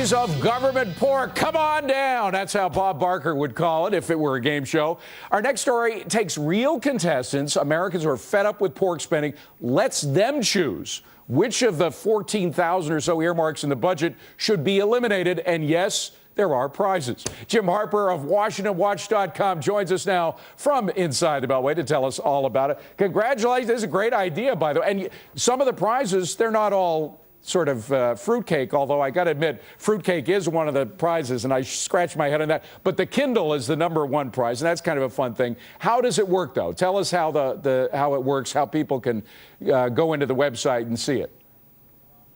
days of government pork, come on down. That's how Bob Barker would call it if it were a game show. Our next story takes real contestants, Americans who are fed up with pork spending, lets them choose which of the 14,000 or so earmarks in the budget should be eliminated. And yes, there are prizes. Jim Harper of WashingtonWatch.com joins us now from inside the Beltway to tell us all about it. Congratulations. This is a great idea, by the way. And some of the prizes, they're not all sort of fruitcake, although I got to admit, fruitcake is one of the prizes, and I scratch my head on that. But the Kindle is the #1 prize, and that's kind of a fun thing. How does it work, though? Tell us how how it works, how people can go into the website and see it.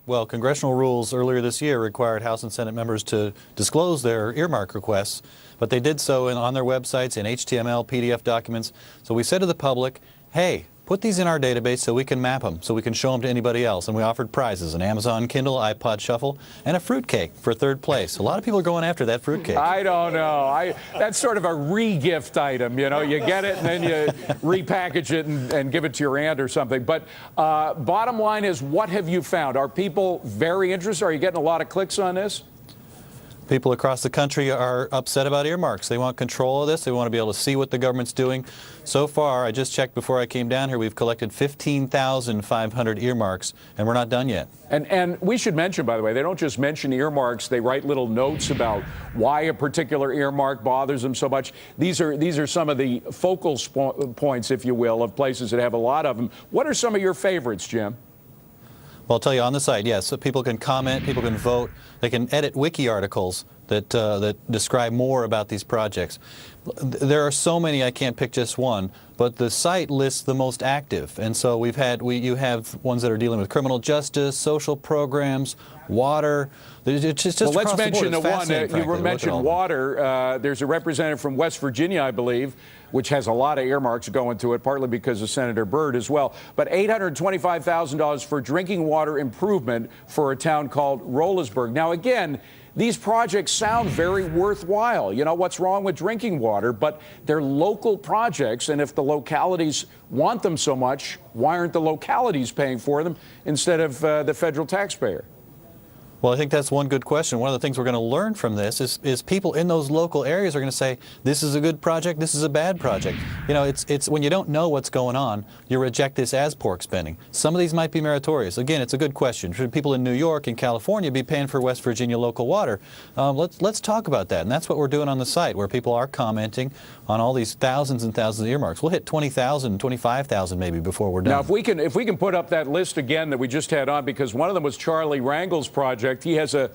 Well, congressional rules earlier this year required House and Senate members to disclose their earmark requests, but they did so on their websites in HTML, PDF documents. So we said to the public, hey, put these in our database so we can map them, so we can show them to anybody else. And we offered prizes, an Amazon Kindle, iPod Shuffle, and a fruitcake for 3rd place. A lot of people are going after that fruitcake. I don't know. That's sort of a re-gift item, you know. You get it and then you repackage it and give it to your aunt or something. But bottom line is, what have you found? Are people very interested? Are you getting a lot of clicks on this? People across the country are upset about earmarks. They want control of this. They want to be able to see what the government's doing. So far, I just checked before I came down here, we've collected 15,500 earmarks, and we're not done yet. And we should mention, by the way, they don't just mention earmarks. They write little notes about why a particular earmark bothers them so much. These are some of the focal points, if you will, of places that have a lot of them. What are some of your favorites, Jim? Well, I'll tell you on the site, yes. So people can comment, people can vote, they can edit wiki articles that describe more about these projects. There are so many, I can't pick just one, but the site lists the most active. And so you have ones that are dealing with criminal justice, social programs, water. It's just well, let's across the board. mention the one you mentioned, water. There's a representative from West Virginia, I believe, which has a lot of earmarks going to it, partly because of Senator Byrd as well. But $825,000 for drinking water improvement for a town called Rollersburg. Now, again, these projects sound very worthwhile. You know, what's wrong with drinking water? But they're local projects, and if the localities want them so much, why aren't the localities paying for them instead of the federal taxpayer? Well, I think that's one good question. One of the things we're going to learn from this is people in those local areas are going to say, this is a good project, this is a bad project. You know, it's when you don't know what's going on, you reject this as pork spending. Some of these might be meritorious. Again, it's a good question. Should people in New York and California be paying for West Virginia local water? Let's talk about that. And that's what we're doing on the site, where people are commenting on all these thousands and thousands of earmarks. We'll hit 20,000, 25,000 maybe before we're done. Now, if we can put up that list again that we just had on, because one of them was Charlie Rangel's project. He has a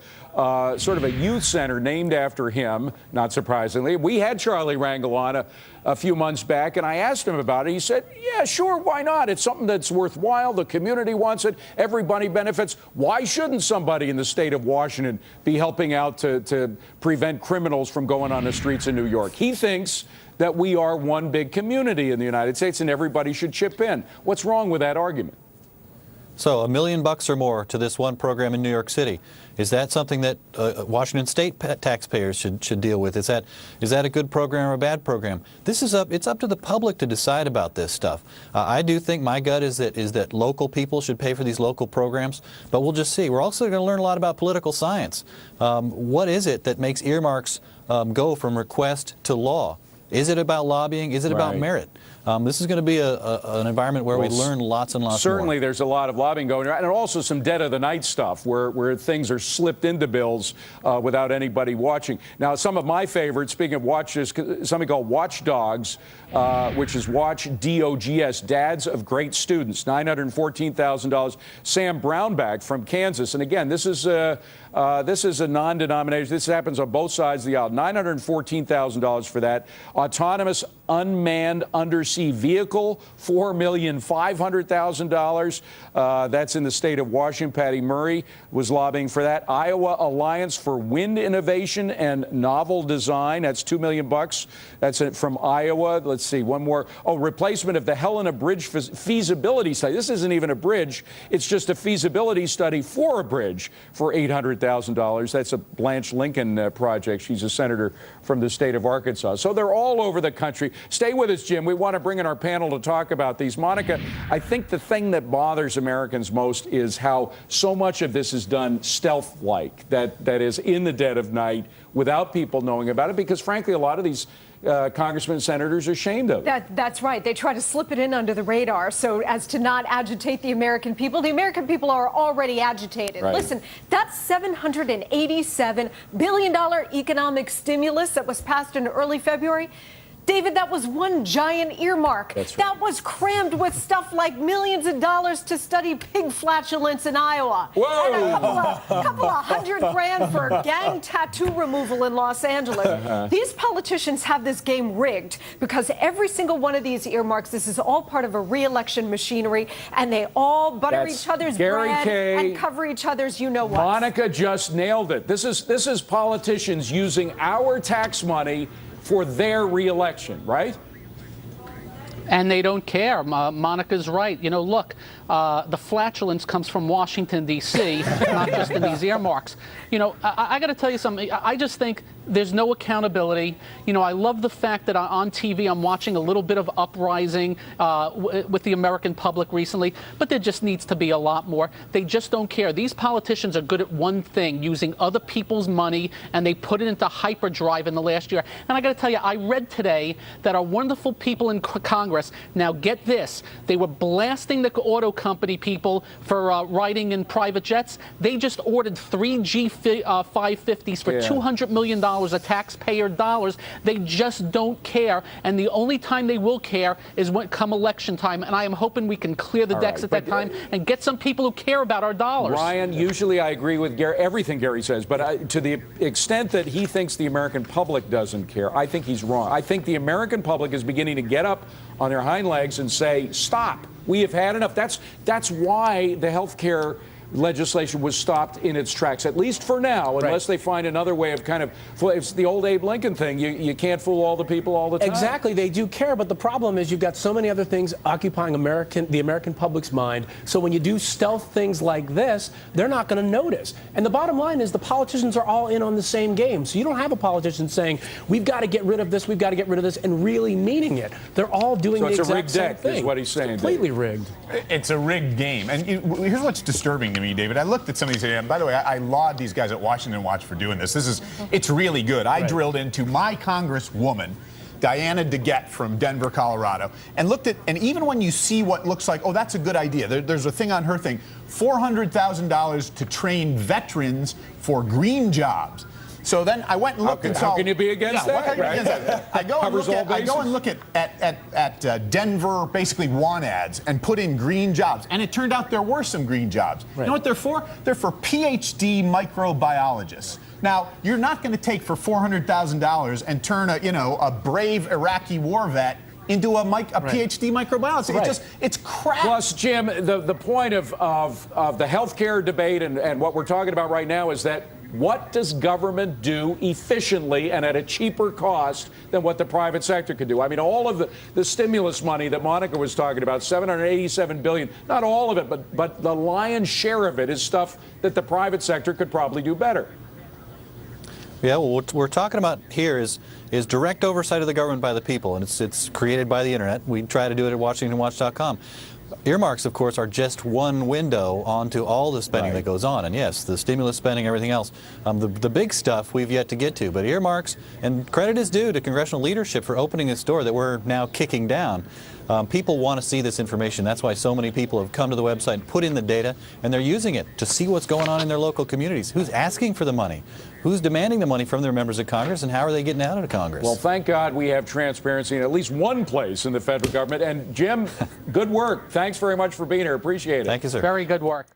sort of a youth center named after him, not surprisingly. We had Charlie Rangel on a few months back, and I asked him about it. He said, yeah, sure, why not? It's something that's worthwhile. The community wants it. Everybody benefits. Why shouldn't somebody in the state of Washington be helping out to prevent criminals from going on the streets in New York? He thinks that we are one big community in the United States and everybody should chip in. What's wrong with that argument? So $1 million or more to this one program in New York City. Is that something that Washington State taxpayers should deal with? Is that a good program or a bad program? It's up to the public to decide about this stuff. I do think my gut is that local people should pay for these local programs, but we'll just see. We're also going to learn a lot about political science. What is it that makes earmarks go from request to law? Is it about lobbying? Is it about merit? This is going to be an environment where we learn lots and lots more. Certainly there's a lot of lobbying going on, and also some dead-of-the-night stuff where things are slipped into bills without anybody watching. Now, some of my favorites, speaking of watches, something called Watchdogs, which is Watch, D-O-G-S, Dads of Great Students, $914,000. Sam Brownback from Kansas, and again, this is a non-denominational. This happens on both sides of the aisle. $914,000 for that. Autonomous unmanned undersea vehicle, $4,500,000. That's in the state of Washington. Patty Murray was lobbying for that. Iowa Alliance for Wind Innovation and Novel Design. That's $2 million. That's it from Iowa. Let's see, one more. Oh, replacement of the Helena Bridge feasibility study. This isn't even a bridge. It's just a feasibility study for a bridge for $800,000. That's a Blanche Lincoln project. She's a senator from the state of Arkansas. So they're all over the country. Stay with us, Jim. We want to bring in our panel to talk about these. Monica, I think the thing that bothers Americans most is how so much of this is done stealth-like, that is in the dead of night without people knowing about it, because frankly, a lot of these congressmen and senators are ashamed of it. That's right. They try to slip it in under the radar so as to not agitate the American people. The American people are already agitated. Right. Listen, that $787 billion economic stimulus that was passed in early February, David, that was one giant earmark. That's right. That was crammed with stuff like millions of dollars to study pig flatulence in Iowa. Whoa! And a couple of $100,000 for gang tattoo removal in Los Angeles. These politicians have this game rigged because every single one of these earmarks, this is all part of a re-election machinery, and they all butter each other's bread and cover each other's you-know-what. Monica just nailed it. This is politicians using our tax money for their re-election, right? And they don't care. Monica's right. You know, look, the flatulence comes from Washington, D.C., not just in these earmarks. You know, I got to tell you something. I just think there's no accountability. You know, I love the fact that on TV I'm watching a little bit of uprising with the American public recently, but there just needs to be a lot more. They just don't care. These politicians are good at one thing, using other people's money, and they put it into hyperdrive in the last year. And I got to tell you, I read today that our wonderful people in Congress, now get this, they were blasting the auto company people for riding in private jets. They just ordered 3 G550s for $200 million of taxpayer dollars. They just don't care, and the only time they will care is when come election time, and I am hoping we can clear the decks at that time and get some people who care about our dollars. Ryan, usually I agree with everything Gary says, but to the extent that he thinks the American public doesn't care, I think he's wrong. I think the American public is beginning to get up on their hind legs and say, stop, we have had enough. That's why the health care legislation was stopped in its tracks, at least for now, unless they find another way of kind of, it's the old Abe Lincoln thing, you can't fool all the people all the time. Exactly, they do care, but the problem is you've got so many other things occupying the American public's mind, so when you do stealth things like this, they're not going to notice. And the bottom line is the politicians are all in on the same game, so you don't have a politician saying, we've got to get rid of this, we've got to get rid of this, and really meaning it. They're all doing the exact same thing. So it's a rigged deck, is what he's saying. It's completely rigged. It's a rigged game. And here's what's disturbing to me, David. I looked at some of these, and by the way, I laud these guys at Washington Watch for doing this. It's really good. I drilled into my Congresswoman, Diana DeGette from Denver, Colorado, and looked at, and even when you see what looks like, oh, that's a good idea, there's a thing on her thing, $400,000 to train veterans for green jobs. So then I went and looked and saw. How can you be against that? I go and look at Denver, basically want ads, and put in green jobs. And it turned out there were some green jobs. You know what they're for? They're for PhD microbiologists. Now, you're not going to take for $400,000 and turn a brave Iraqi war vet into a PhD microbiologist. It's crap. Plus, Jim, the point of the health care debate and what we're talking about right now is that what does government do efficiently and at a cheaper cost than what the private sector could do? I mean, all of the stimulus money that Monica was talking about, $787 billion, not all of it, but the lion's share of it is stuff that the private sector could probably do better. Yeah, well, what we're talking about here is direct oversight of the government by the people, and it's created by the internet. We try to do it at WashingtonWatch.com. Earmarks, of course, are just one window onto all the spending that goes on. And yes, the stimulus spending, everything else. The big stuff we've yet to get to. But earmarks, and credit is due to congressional leadership for opening this door that we're now kicking down. People want to see this information. That's why so many people have come to the website and put in the data, and they're using it to see what's going on in their local communities. Who's asking for the money? Who's demanding the money from their members of Congress, and how are they getting out of Congress? Well, thank God we have transparency in at least one place in the federal government. And Jim, good work. Thanks very much for being here. Appreciate it. Thank you, sir. Very good work.